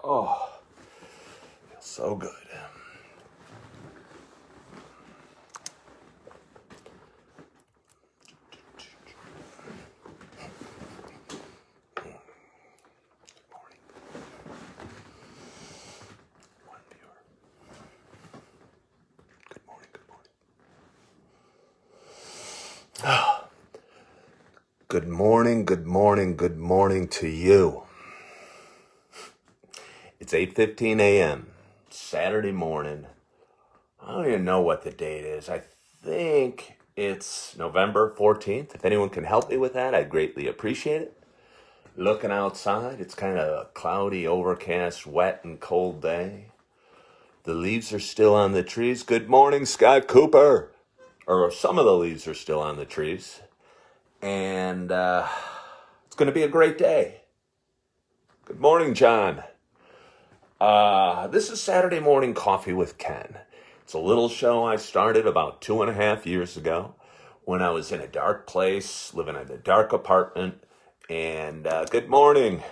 Oh, feels so good. Good morning, good morning, good morning to you. It's 8:15 a.m. Saturday morning. I don't even know what the date is. I think it's November 14th. If anyone can help me with that, I'd greatly appreciate it. Looking outside, it's kind of a cloudy, overcast, wet, and cold day. The leaves are still on the trees. Good morning, Scott Cooper. Or some of the leaves are still on the trees. And it's going to be a great day. Good morning, John. This is Saturday Morning Coffee with Ken. It's a little show I started about 2.5 years ago when I was in a dark place, living in a dark apartment. And good morning.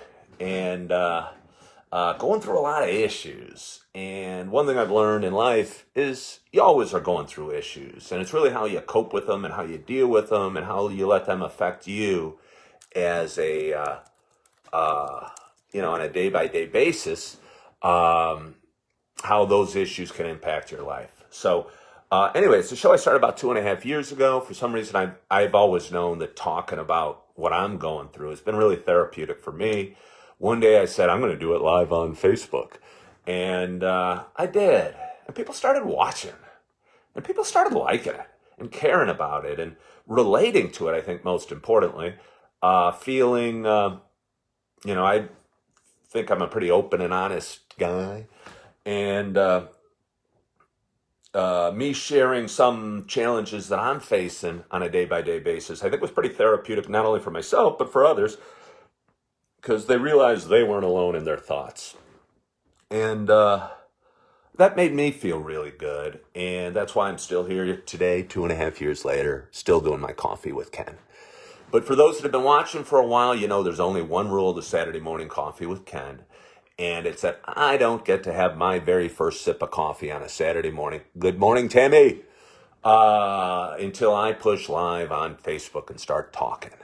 And going through a lot of issues. And one thing I've learned in life is you always are going through issues. And it's really how you cope with them and how you deal with them and how you let them affect you as on a day-by-day basis, how those issues can impact your life. So anyway, it's a show I started about 2.5 years ago. For some reason, I've always known that talking about what I'm going through has been really therapeutic for me. One day I said, I'm going to do it live on Facebook. And I did. And people started watching. And people started liking it and caring about it and relating to it, I think, most importantly. Feeling, I think I'm a pretty open and honest guy. And me sharing some challenges that I'm facing on a day-by-day basis, I think was pretty therapeutic, not only for myself, but for others, because they realized they weren't alone in their thoughts. And that made me feel really good. And that's why I'm still here today, 2.5 years later, still doing my coffee with Ken. But for those that have been watching for a while, you know there's only one rule to Saturday Morning Coffee with Ken. And it's that I don't get to have my very first sip of coffee on a Saturday morning. Good morning, Tammy. Until I push live on Facebook and start talking.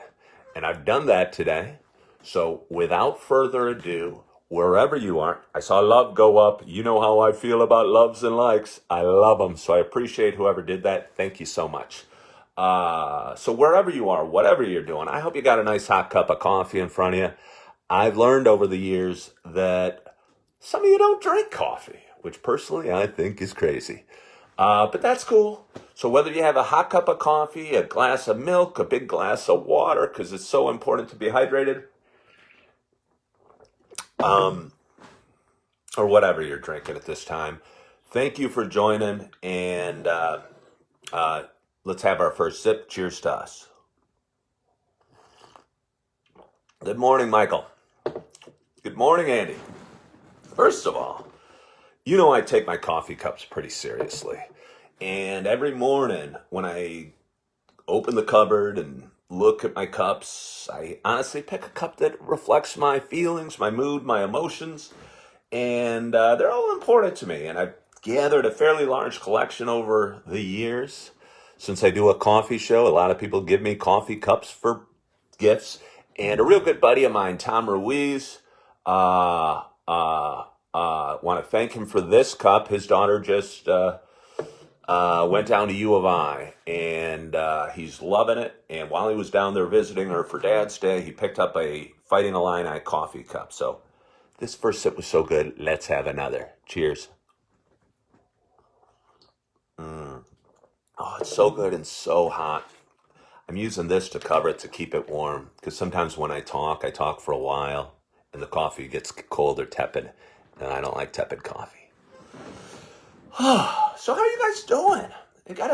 And I've done that today. So without further ado, wherever you are, I saw love go up. You know how I feel about loves and likes. I love them. So I appreciate whoever did that. Thank you so much. So wherever you are, whatever you're doing, I hope you got a nice hot cup of coffee in front of you. I've learned over the years that some of you don't drink coffee, which personally I think is crazy. But that's cool. So whether you have a hot cup of coffee, a glass of milk, a big glass of water, because it's so important to be hydrated, or whatever you're drinking at this time, thank you for joining, and let's have our first sip. Cheers to us. Good morning, Michael. Good morning, Andy. First of all, you know I take my coffee cups pretty seriously. And every morning when I open the cupboard and look at my cups, I honestly pick a cup that reflects my feelings, my mood, my emotions. And they're all important to me. And I've gathered a fairly large collection over the years. Since I do a coffee show, a lot of people give me coffee cups for gifts. And a real good buddy of mine, Tom Ruiz, want to thank him for this cup. His daughter just went down to U of I, and he's loving it. And while he was down there visiting her for Dad's Day, he picked up a Fighting Illini coffee cup. So this first sip was so good. Let's have another. Cheers. Oh, it's so good and so hot. I'm using this to cover it to keep it warm, because sometimes when I talk for a while, and the coffee gets cold or tepid, and I don't like tepid coffee. So how are you guys doing? I got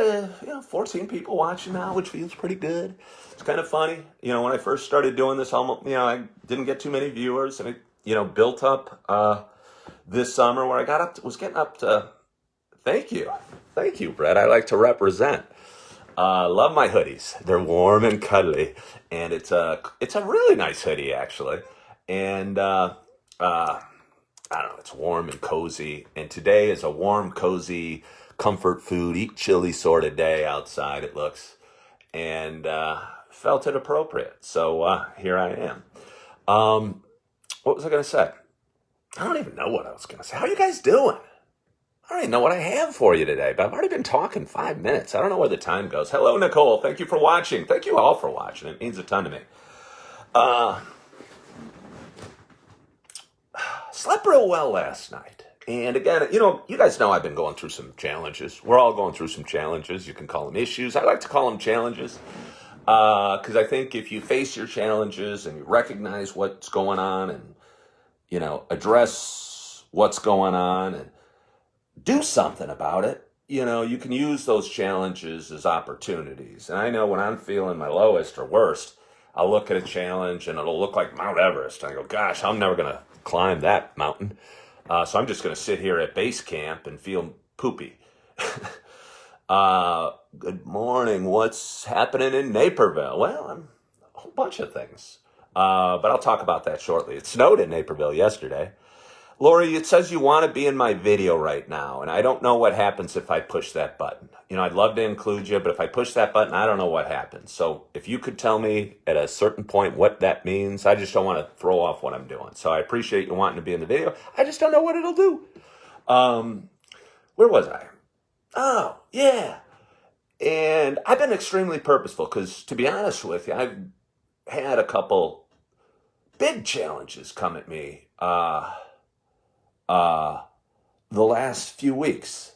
14 people watching now, which feels pretty good. It's kind of funny. When I first started doing this, I didn't get too many viewers, and it, built up this summer where I was getting up to. Thank you, Brett. I like to represent. Love my hoodies. They're warm and cuddly, and it's a really nice hoodie actually. And I I don't know, it's warm and cozy. And today is a warm, cozy, comfort food, eat chili sort of day outside, it looks. And felt it appropriate. So here I am. What was I going to say? I don't even know what I was going to say. How are you guys doing? I don't even know what I have for you today, but I've already been talking 5 minutes. I don't know where the time goes. Hello, Nicole. Thank you for watching. Thank you all for watching. It means a ton to me. Slept real well last night. And again, you guys know I've been going through some challenges. We're all going through some challenges. You can call them issues. I like to call them challenges because I think if you face your challenges and you recognize what's going on and, address what's going on and do something about it, you can use those challenges as opportunities. And I know when I'm feeling my lowest or worst, I'll look at a challenge and it'll look like Mount Everest. And I go, gosh, I'm never going to climb that mountain. So I'm just going to sit here at base camp and feel poopy. Good morning. What's happening in Naperville? Well, a whole bunch of things. But I'll talk about that shortly. It snowed in Naperville yesterday. Lori, it says you want to be in my video right now, and I don't know what happens if I push that button. I'd love to include you, but if I push that button, I don't know what happens. So if you could tell me at a certain point what that means, I just don't want to throw off what I'm doing. So I appreciate you wanting to be in the video. I just don't know what it'll do. Where was I? Oh, yeah. And I've been extremely purposeful because, to be honest with you, I've had a couple big challenges come at me the last few weeks,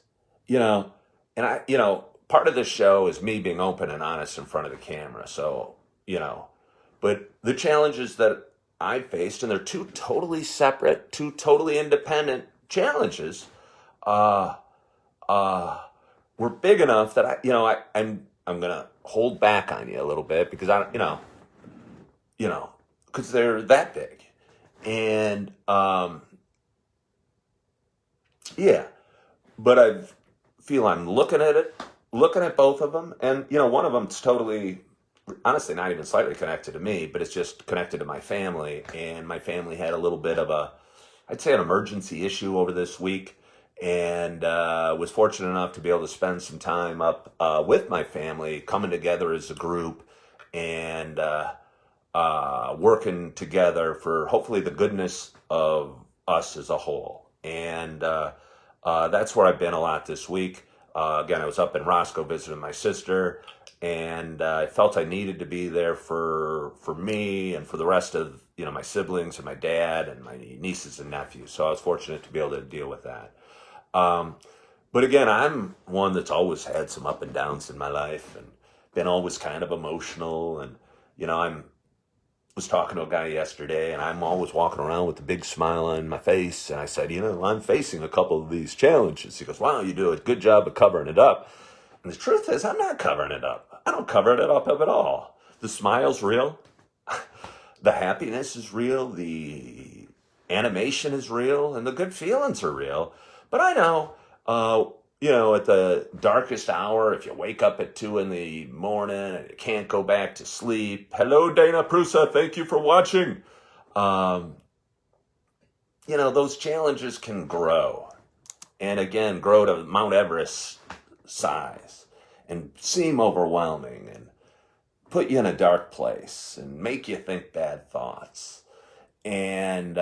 and part of this show is me being open and honest in front of the camera. So, but the challenges that I faced, and they're two totally separate, two totally independent challenges, were big enough that I'm going to hold back on you a little bit because because they're that big. And, yeah, but I feel I'm looking at both of them. And, one of them's totally, honestly, not even slightly connected to me, but it's just connected to my family. And my family had a little bit of I'd say an emergency issue over this week. And was fortunate enough to be able to spend some time up with my family, coming together as a group and working together for hopefully the goodness of us as a whole. And that's where I've been a lot this week. Again, I was up in Roscoe visiting my sister, and I felt I needed to be there for me and for the rest of my siblings and my dad and my nieces and nephews. So I was fortunate to be able to deal with that. But again, I'm one that's always had some up and downs in my life and been always kind of emotional. And, I was talking to a guy yesterday and I'm always walking around with a big smile on my face. And I said, I'm facing a couple of these challenges. He goes, wow, you do a good job of covering it up. And the truth is, I'm not covering it up. I don't cover it up at all. The smile's real. The happiness is real. The animation is real. And the good feelings are real. But I know, at the darkest hour, if you wake up at 2 in the morning and you can't go back to sleep. Hello, Dana Prusa. Thank you for watching. Those challenges can grow. And again, grow to Mount Everest size and seem overwhelming and put you in a dark place and make you think bad thoughts. And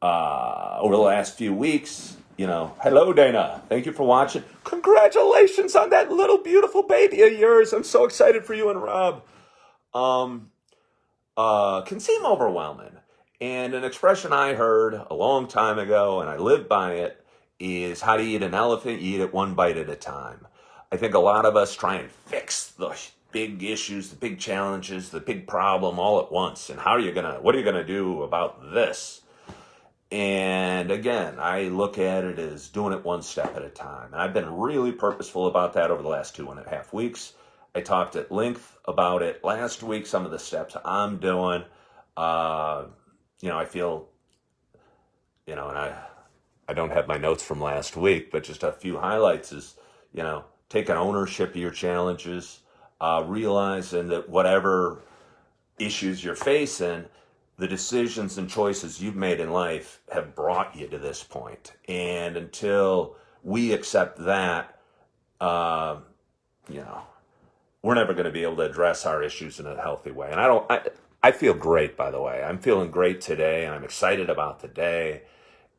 over the last few weeks, hello, Dana. Thank you for watching. Congratulations on that little beautiful baby of yours. I'm so excited for you and Rob. Can seem overwhelming. And an expression I heard a long time ago, and I live by it, is how to eat an elephant, you eat it one bite at a time. I think a lot of us try and fix the big issues, the big challenges, the big problem all at once. And what are you going to do about this? And again, I look at it as doing it one step at a time. And I've been really purposeful about that over the last 2.5 weeks. I talked at length about it last week, some of the steps I'm doing. I feel, and I don't have my notes from last week, but just a few highlights is, taking ownership of your challenges, realizing that whatever issues you're facing, the decisions and choices you've made in life have brought you to this point. And until we accept that, uh, you know, we're never going to be able to address our issues in a healthy way. And I feel great, by the way. I'm feeling great today, and I'm excited about the day.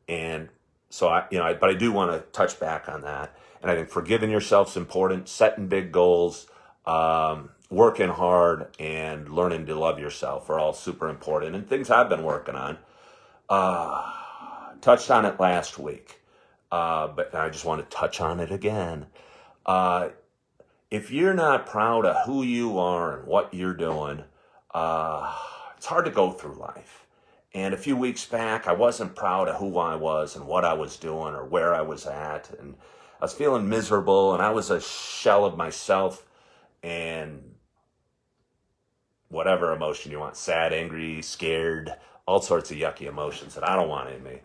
And so but I do want to touch back on that. And I think forgiving yourself is important, setting big goals, working hard, and learning to love yourself are all super important. And things I've been working on, touched on it last week, but I just want to touch on it again. If you're not proud of who you are and what you're doing, it's hard to go through life. And a few weeks back, I wasn't proud of who I was and what I was doing or where I was at. And I was feeling miserable, and I was a shell of myself, and whatever emotion you want, sad, angry, scared, all sorts of yucky emotions that I don't want in me.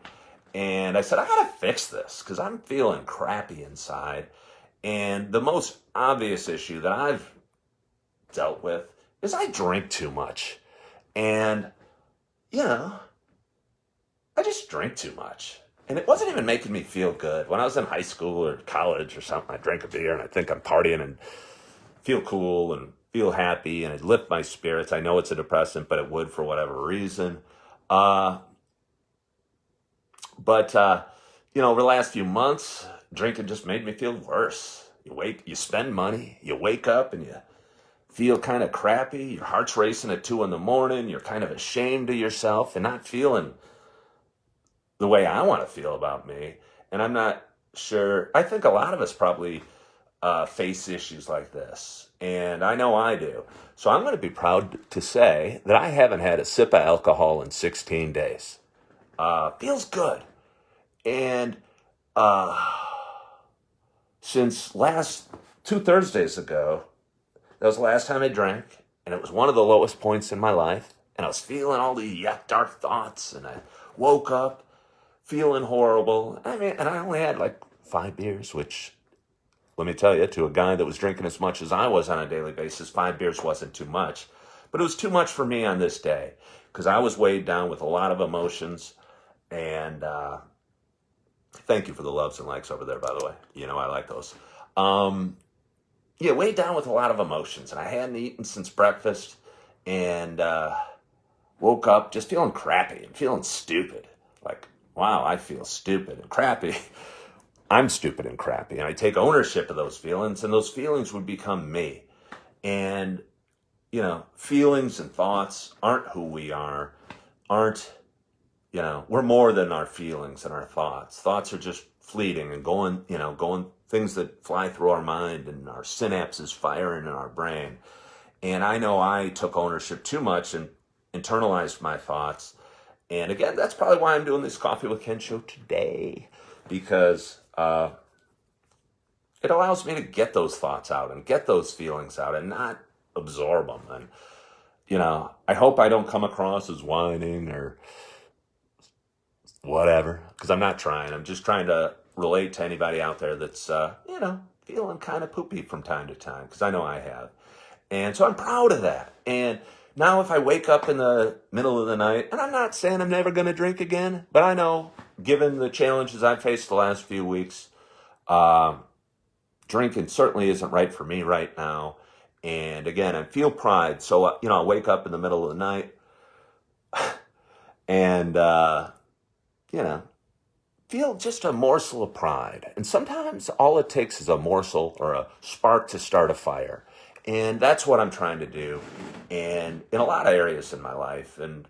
And I said, I got to fix this because I'm feeling crappy inside. And the most obvious issue that I've dealt with is I drink too much. And, I just drink too much. And it wasn't even making me feel good. When I was in high school or college or something, I drank a beer and I think I'm partying and feel cool and feel happy and it lift my spirits. I know it's a depressant, but it would for whatever reason. But over the last few months, drinking just made me feel worse. You spend money, you wake up and you feel kind of crappy. Your heart's racing at 2 a.m. You're kind of ashamed of yourself and not feeling the way I want to feel about me. And I'm not sure. I think a lot of us probably face issues like this. And I know I do. So I'm going to be proud to say that I haven't had a sip of alcohol in 16 days. Feels good. And since last 2 Thursdays ago, that was the last time I drank, and it was one of the lowest points in my life, and I was feeling all the dark thoughts, and I woke up feeling horrible. And I only had like 5 beers, which, let me tell you, to a guy that was drinking as much as I was on a daily basis, 5 beers wasn't too much. But it was too much for me on this day, because I was weighed down with a lot of emotions, and thank you for the loves and likes over there, by the way. I like those. Weighed down with a lot of emotions. And I hadn't eaten since breakfast. And woke up just feeling crappy and feeling stupid. Like, wow, I feel stupid and crappy. I'm stupid and crappy. And I take ownership of those feelings. And those feelings would become me. And, feelings and thoughts aren't who we are. We're more than our feelings and our thoughts. Thoughts are just fleeting and going things that fly through our mind and our synapses firing in our brain. And I know I took ownership too much and internalized my thoughts. And again, that's probably why I'm doing this Coffee with Ken show today, because it allows me to get those thoughts out and get those feelings out and not absorb them. And, I hope I don't come across as whining or whatever, because I'm not trying. I'm just trying to relate to anybody out there that's, feeling kind of poopy from time to time, because I know I have. And so I'm proud of that. And now if I wake up in the middle of the night, and I'm not saying I'm never going to drink again, but I know, given the challenges I've faced the last few weeks, drinking certainly isn't right for me right now. And again, I feel pride. So, I'll wake up in the middle of the night and, feel just a morsel of pride. And sometimes all it takes is a morsel or a spark to start a fire. And that's what I'm trying to do. And in a lot of areas in my life, and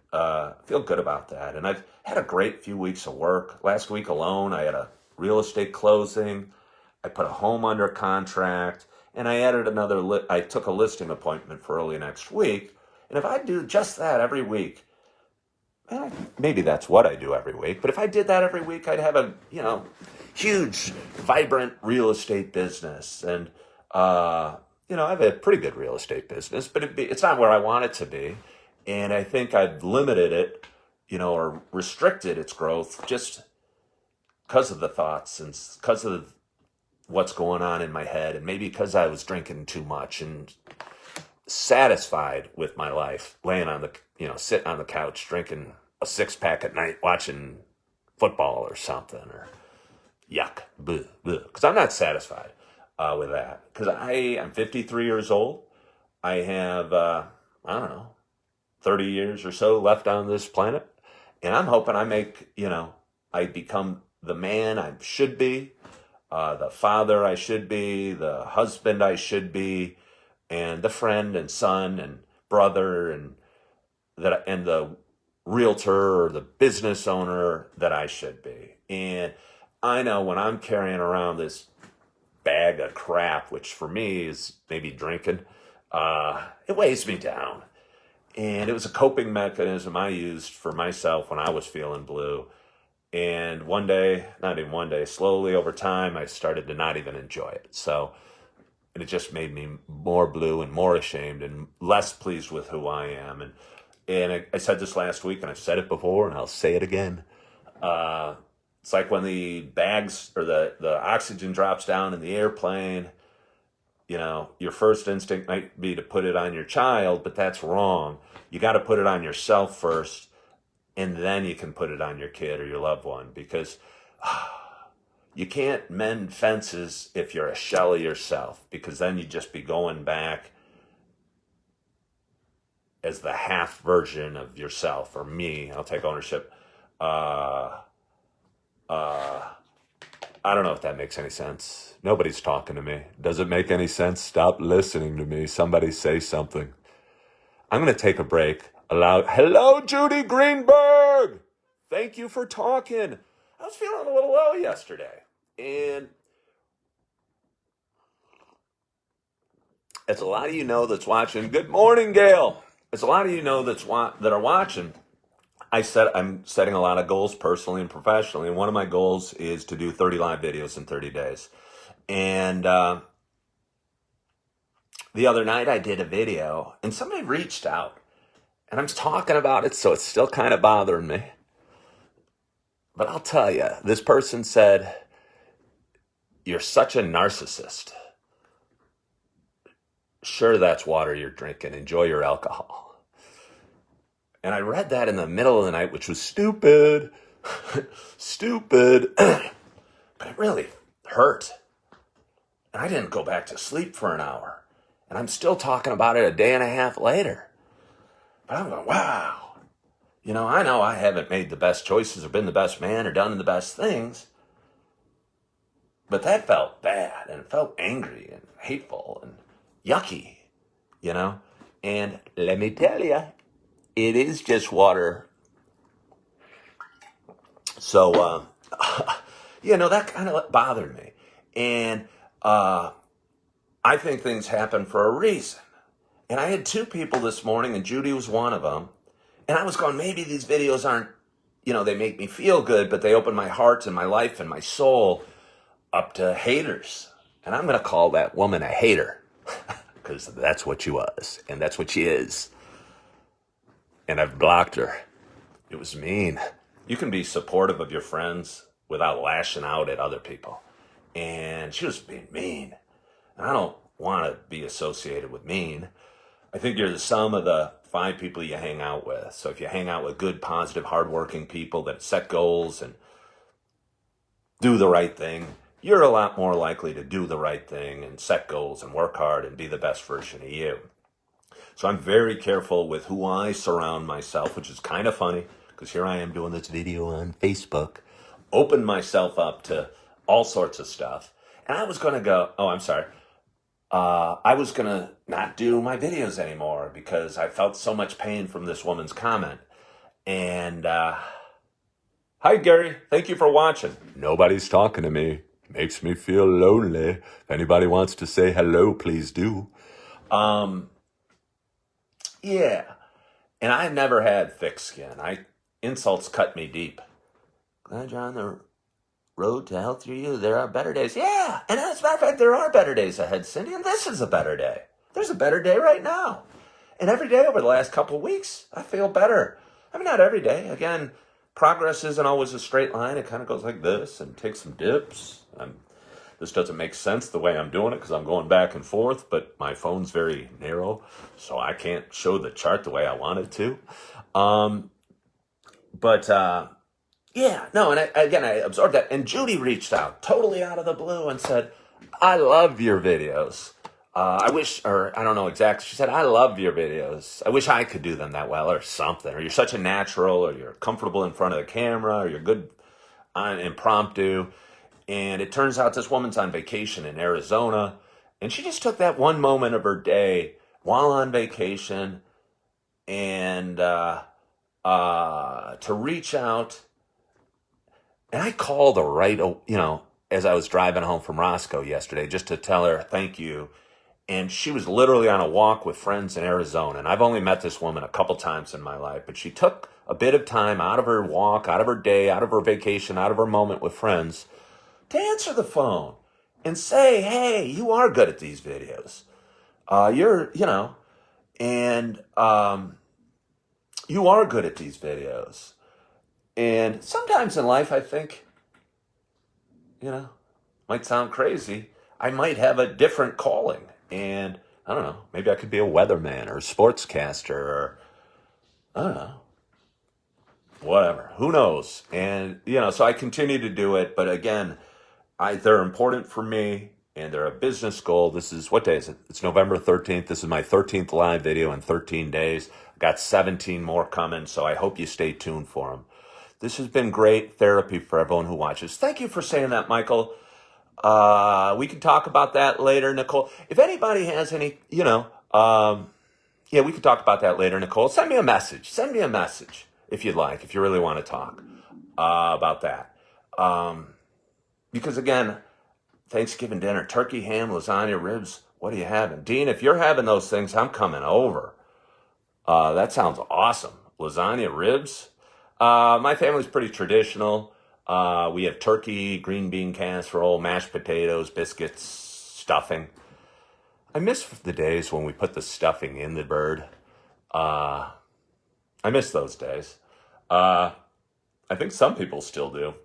feel good about that. And I've had a great few weeks of work. Last week alone, I had a real estate closing. I put a home under contract, and I added I took a listing appointment for early next week. And if I do just that every week, maybe that's what I do every week, but if I did that every week, I'd have a, huge, vibrant real estate business. And, I have a pretty good real estate business, but it's not where I want it to be. And I think I've limited it, or restricted its growth just because of the thoughts and because of what's going on in my head. And maybe because I was drinking too much and satisfied with my life, laying on the, sitting on the couch drinking a 6-pack at night watching football or something, or yuck, because I'm not satisfied with that, because I'm 53 years old. I have, I don't know, 30 years or so left on this planet, and I'm hoping I become the man I should be, the father I should be, the husband I should be, and the friend and son and brother and the realtor or the business owner that I should be. And I know when I'm carrying around this bag of crap, which for me is maybe drinking, it weighs me down. And it was a coping mechanism I used for myself when I was feeling blue. And one day, not even one day, slowly over time, I started to not even enjoy it. And it just made me more blue and more ashamed and less pleased with who I am. And I said this last week, and I've said it before, and I'll say it again. It's like when the bags or the oxygen drops down in the airplane, your first instinct might be to put it on your child, but that's wrong. You got to put it on yourself first, and then you can put it on your kid or your loved one, because you can't mend fences if you're a shell of yourself, because then you'd just be going back as the half version of yourself, or me. I'll take ownership. I don't know if that makes any sense. Nobody's talking to me. Does it make any sense? Stop listening to me. Somebody say something. I'm going to take a break. Hello, Judy Greenberg. Thank you for talking. I was feeling a little low yesterday. And as a lot of you know that's watching, good morning, Gail. As a lot of you know that are watching, I'm setting a lot of goals personally and professionally. And one of my goals is to do 30 live videos in 30 days. And the other night I did a video and somebody reached out. And I'm talking about it, so it's still kind of bothering me. But I'll tell you, this person said, "You're such a narcissist." Sure, that's water you're drinking. Enjoy your alcohol. And I read that in the middle of the night, which was stupid. Stupid. But it really hurt. And I didn't go back to sleep for an hour. And I'm still talking about it a day and a half later. But I'm going, wow. I know I haven't made the best choices or been the best man or done the best things. But that felt bad, and it felt angry and hateful and yucky, And let me tell you, it is just water. So, that kind of bothered me. And I think things happen for a reason. And I had 2 people this morning, and Judy was one of them. And I was going, maybe these videos aren't, they make me feel good, but they open my heart and my life and my soul up to haters. And I'm going to call that woman a hater, because that's what she was, and that's what she is. And I've blocked her. It was mean. You can be supportive of your friends without lashing out at other people. And she was being mean. And I don't want to be associated with mean. I think you're the sum of the 5 people you hang out with. So if you hang out with good, positive, hardworking people that set goals and do the right thing, you're a lot more likely to do the right thing and set goals and work hard and be the best version of you. So I'm very careful with who I surround myself, which is kind of funny, because here I am doing this video on Facebook, open myself up to all sorts of stuff. And I was going to go, I was going to not do my videos anymore because I felt so much pain from this woman's comment. And, hi, Gary. Thank you for watching. Nobody's talking to me. Makes me feel lonely. If anybody wants to say hello, please do. Yeah. And I've never had thick skin. Insults cut me deep. Glad you're on the road to health for you. There are better days. Yeah. And as a matter of fact, there are better days ahead, Cindy. And this is a better day. There's a better day right now. And every day over the last couple of weeks, I feel better. I mean, not every day. Again, progress isn't always a straight line. It kind of goes like this and takes some dips. This doesn't make sense the way I'm doing it because I'm going back and forth, but my phone's very narrow, so I can't show the chart the way I wanted to. But yeah, no, and I absorbed that. And Judy reached out totally out of the blue and said, I love your videos. I wish, or I don't know exactly. She said, I love your videos. I wish I could do them that well or something. Or you're such a natural, or you're comfortable in front of the camera, or you're good on impromptu. And it turns out this woman's on vacation in Arizona. And she just took that one moment of her day while on vacation and to reach out. And I called her right, as I was driving home from Roscoe yesterday, just to tell her thank you. And she was literally on a walk with friends in Arizona. And I've only met this woman a couple times in my life, but she took a bit of time out of her walk, out of her day, out of her vacation, out of her moment with friends to answer the phone and say, hey, you are good at these videos. You are good at these videos. And sometimes in life, I think, might sound crazy. I might have a different calling. And I don't know, maybe I could be a weatherman or a sportscaster or I don't know, whatever. Who knows? And, so I continue to do it. But again, they're important for me and they're a business goal. This is, what day is it? It's November 13th. This is my 13th live video in 13 days. Got 17 more coming. So I hope you stay tuned for them. This has been great therapy for everyone who watches. Thank you for saying that, Michael. We can talk about that later, Nicole. If anybody has any, we can talk about that later, Nicole. Send me a message. Send me a message if you'd like, if you really want to talk about that. Because again, Thanksgiving dinner, turkey, ham, lasagna, ribs. What are you having? Dean, if you're having those things, I'm coming over. That sounds awesome. Lasagna, ribs. My family's pretty traditional. We have turkey, green bean casserole, mashed potatoes, biscuits, stuffing. I miss the days when we put the stuffing in the bird. I miss those days. I think some people still do.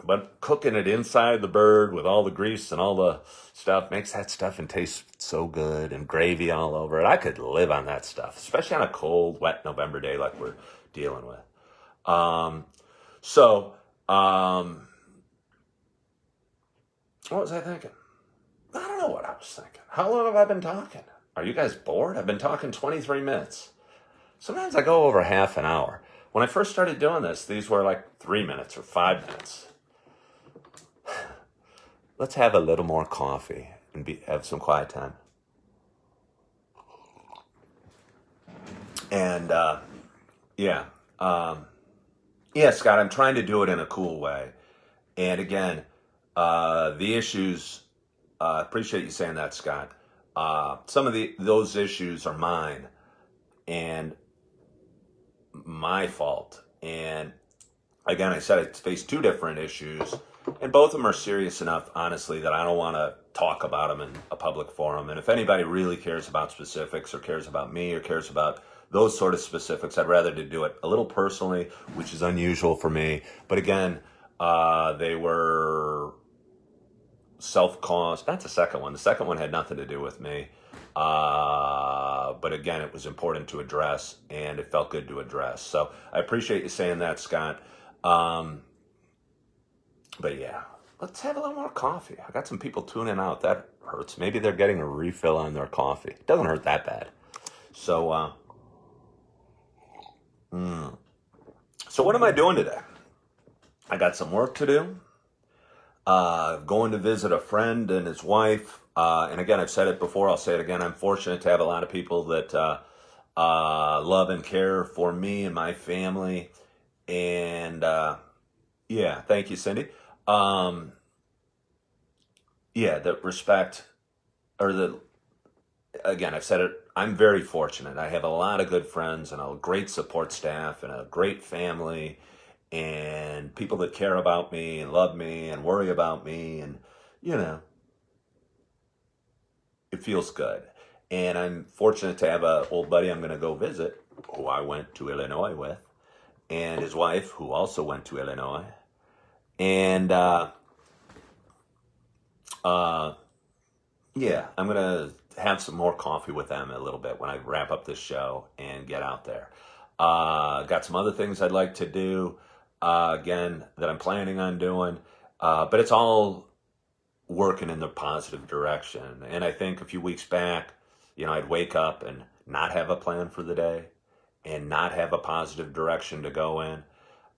But cooking it inside the bird with all the grease and all the stuff makes that stuffing taste so good, and gravy all over it. I could live on that stuff, especially on a cold, wet November day like we're dealing with. What was I thinking? I don't know what I was thinking. How long have I been talking? Are you guys bored? I've been talking 23 minutes. Sometimes I go over half an hour. When I first started doing this, these were like 3 minutes or 5 minutes. Let's have a little more coffee and have some quiet time. And, Scott, I'm trying to do it in a cool way. And again, the issues, appreciate you saying that, Scott. Some of those issues are mine and my fault. And again, I said I face two different issues, and both of them are serious enough, honestly, that I don't want to talk about them in a public forum. And if anybody really cares about specifics or cares about me or cares about those sort of specifics, I'd rather to do it a little personally, which is unusual for me. But again, they were self-caused. Not the second one. The second one had nothing to do with me. But again, it was important to address, and it felt good to address. So I appreciate you saying that, Scott. But yeah, let's have a little more coffee. I got some people tuning out. That hurts. Maybe they're getting a refill on their coffee. It doesn't hurt that bad. So, So what am I doing today? I got some work to do. Going to visit a friend and his wife. And again, I've said it before, I'll say it again. I'm fortunate to have a lot of people that love and care for me and my family. And thank you, Cindy. The respect, again, I've said it, I'm very fortunate. I have a lot of good friends and a great support staff and a great family and people that care about me and love me and worry about me. And, it feels good. And I'm fortunate to have an old buddy I'm going to go visit, who I went to Illinois with, and his wife, who also went to Illinois. And Uh, yeah, I'm going to have some more coffee with them a little bit when I wrap up this show and get out there. Got some other things I'd like to do, again, that I'm planning on doing. But it's all working in the positive direction. And I think a few weeks back, I'd wake up and not have a plan for the day and not have a positive direction to go in.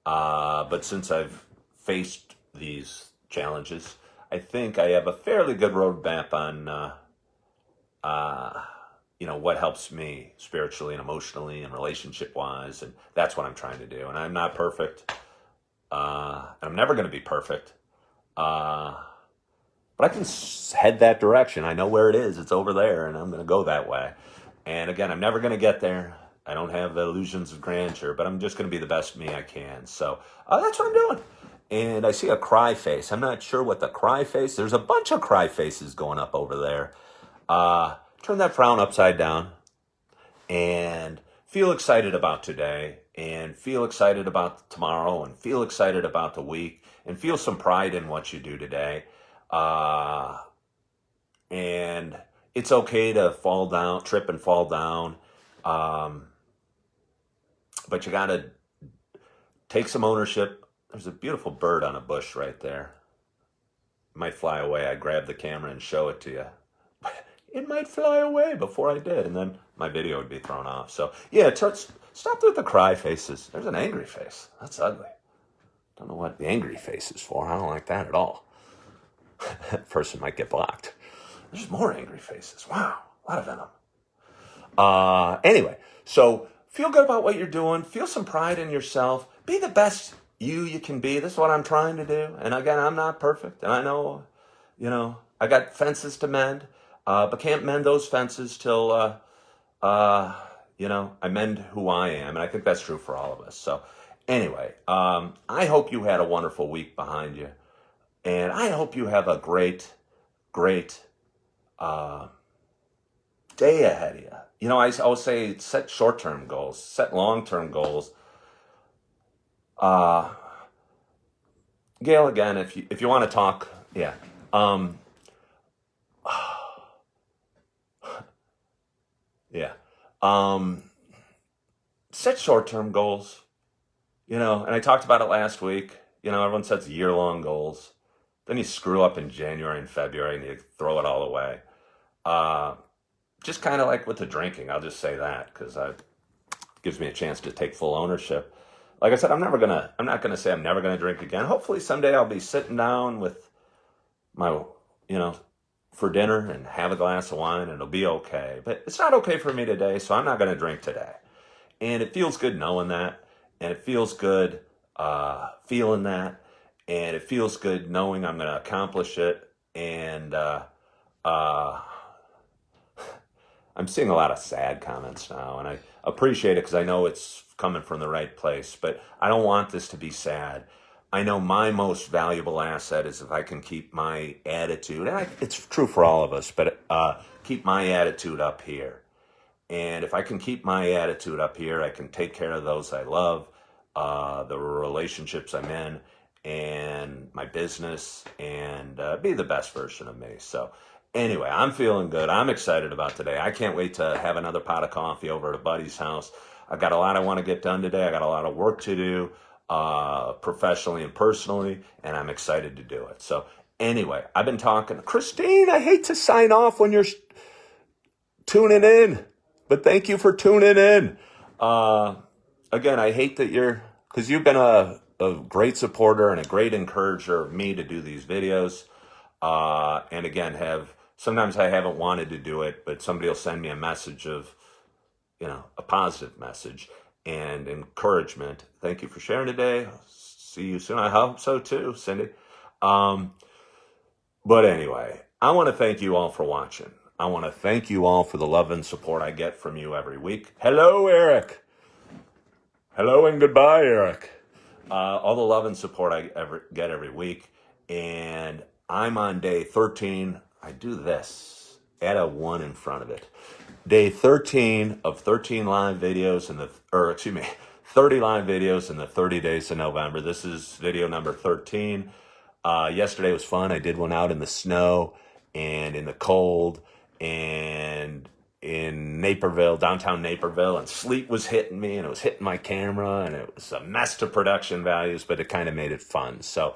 But since I've faced these challenges, I think I have a fairly good roadmap on, what helps me spiritually and emotionally and relationship wise. And that's what I'm trying to do. And I'm not perfect. I'm never going to be perfect. But I can head that direction. I know where it is. It's over there, and I'm going to go that way. And again, I'm never going to get there. I don't have the illusions of grandeur, but I'm just going to be the best me I can. So that's what I'm doing. And I see a cry face. I'm not sure what the cry face. There's a bunch of cry faces going up over there. Turn that frown upside down and feel excited about today and feel excited about tomorrow and feel excited about the week and feel some pride in what you do today. And it's okay to fall down, trip and fall down. But you got to take some ownership. There's a beautiful bird on a bush right there. It might fly away. I grab the camera and show it to you. It might fly away before I did, and then my video would be thrown off. So, yeah, stop with the cry faces. There's an angry face. That's ugly. Don't know what the angry face is for. I don't like that at all. That person might get blocked. There's more angry faces. Wow, a lot of venom. Anyway, so feel good about what you're doing. Feel some pride in yourself. Be the best you can be. This is what I'm trying to do. And again, I'm not perfect. And I know, I got fences to mend. But can't mend those fences till, I mend who I am. And I think that's true for all of us. So anyway, I hope you had a wonderful week behind you. And I hope you have a great, great day ahead of you. I always say set short-term goals, set long-term goals. Gail, again, if you want to talk, yeah. Yeah. Set short-term goals, and I talked about it last week. Everyone sets year-long goals. Then you screw up in January and February and you throw it all away. Just kind of like with the drinking, I'll just say that because it gives me a chance to take full ownership. Like I said, I'm not going to say I'm never going to drink again. Hopefully someday I'll be sitting down with my, for dinner and have a glass of wine and it'll be okay. But it's not okay for me today, so I'm not going to drink today. And it feels good knowing that. And it feels good feeling that. And it feels good knowing I'm going to accomplish it. And I'm seeing a lot of sad comments now. And I appreciate it because I know it's coming from the right place. But I don't want this to be sad. I know my most valuable asset is if I can keep my attitude, and it's true for all of us, but keep my attitude up here. And if I can keep my attitude up here, I can take care of those I love, the relationships I'm in, and my business, and be the best version of me. So anyway, I'm feeling good. I'm excited about today. I can't wait to have another pot of coffee over at a buddy's house. I've got a lot I want to get done today. I got a lot of work to do. Professionally and personally, and I'm excited to do it. So anyway, I've been talking. Christine, I hate to sign off when you're tuning in, but thank you for tuning in. Again, I hate that because you've been a great supporter and a great encourager of me to do these videos. And again, sometimes I haven't wanted to do it, but somebody will send me a message of, a positive message and encouragement. Thank you for sharing today. See you soon. I hope so too, Cindy. But anyway, I want to thank you all for watching. I want to thank you all for the love and support I get from you every week. Hello, Eric. Hello and goodbye, Eric. All the love and support I get every week. And I'm on day 13. I do this. Add a 1 in front of it. Day 13 of 13 live videos 30 live videos in the 30 days of November. This is video number 13. Yesterday was fun. I did one out in the snow and in the cold and in Naperville, downtown Naperville, and sleet was hitting me and it was hitting my camera and it was a mess to production values, but it kind of made it fun. So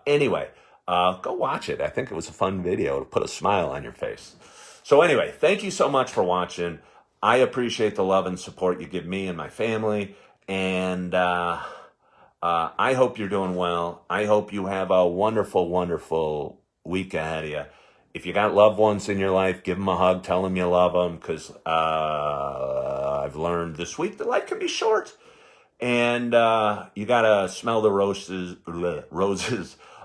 anyway, go watch it. I think it was a fun video to put a smile on your face. So anyway, thank you so much for watching. I appreciate the love and support you give me and my family. And I hope you're doing well. I hope you have a wonderful, wonderful week ahead of you. If you got loved ones in your life, give them a hug. Tell them you love them, because I've learned this week that life can be short. And you got to smell the roses,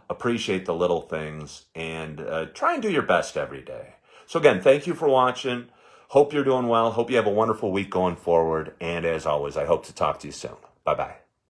appreciate the little things, and try and do your best every day. So again, thank you for watching. Hope you're doing well. Hope you have a wonderful week going forward. And as always, I hope to talk to you soon. Bye-bye.